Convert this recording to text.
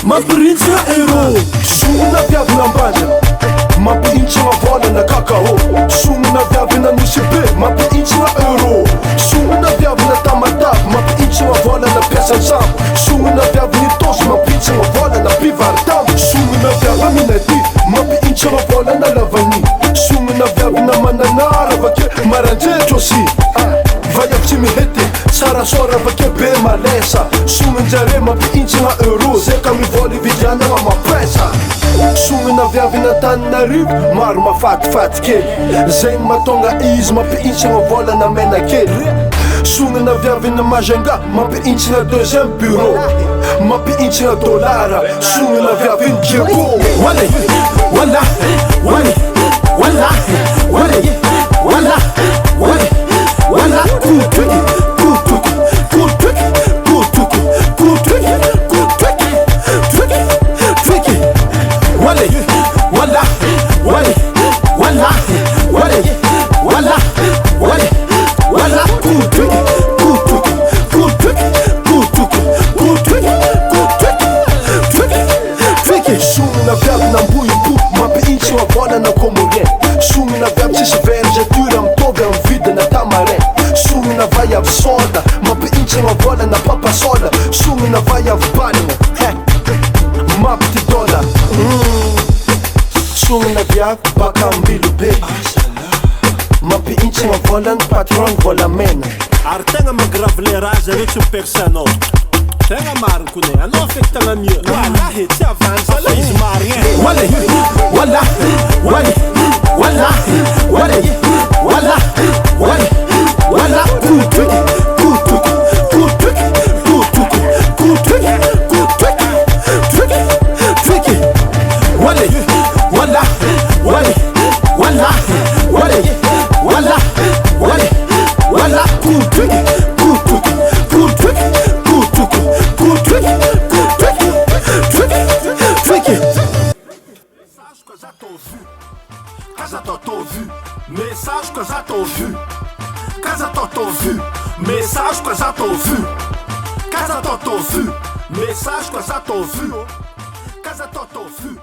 Mampirintsina ero Sonina viavina ambanja Mampirintsina vola na kakao Sonina viavina nisy be Mampirintsina euro Sonina viavina tamatavy Mampirintsina vola na piasan-sambo Sonina viavina tosy Mampirintsina vola na pivaritamo Sonina viavina minady Mampirintsina vola na lavani Sonina viavina mananara vake maranjetra aussi Vaiavy tsy mihety sarasora vake be malesa Soninjare mampiintsina euro Zay ka mivoly vidianana mampesa Sonina viavina Tananarivo maro mafatifaty kely Zay matonga izy mampiintsina vola na mena kely Sonina viavina Majunga mampiintsina deuxième bureau Mampiintsina dollara Sonina viavina Djeko Wale, wala, wale, wala, wale, wala, wale, wala, cool tricky, cool tricky, cool tricky, cool tricky, cool tricky, cool tricky, tricky, tricky. Wale, wala, wale, wala, wale, wala, wale, wala, cool tricky, cool tricky, cool tricky, cool tricky, cool tricky, cool tricky, tricky, tricky. Sonina viavina Mbuibu mampiintsina vola na Comorien Sonina viavy tsisy vergeture mitovy amy vidina tamarin Sonina vaiavy soda mampiintsina vola na papasoda Sonina vaiavy banina mampitidola Sonina viavy baka ambilo be mampiintsina vola ny patron vola mena Ary tegna magravile raha zareo tsy mipersa anao Tegna mariny kone, anao feky tegna mieux Walahi, tsy avanza la izy mariny Wale, wala, wale, wala, wale, wala, wale, wala, cool tricky, cool tricky, cool tricky, cool tricky, cool tricky, cool tricky, tricky, tricky. Wale, wala, wale, wala, wale, wala, wale, wala, cool tricky, cool tricky, cool tricky, cool tricky, cool tricky, cool tricky, tricky, tricky. Casa tô vu, message que já tô vu. Casa tô vu, message que já tô vu. Casa tô vu, message que já tô vu. Casa tô vu.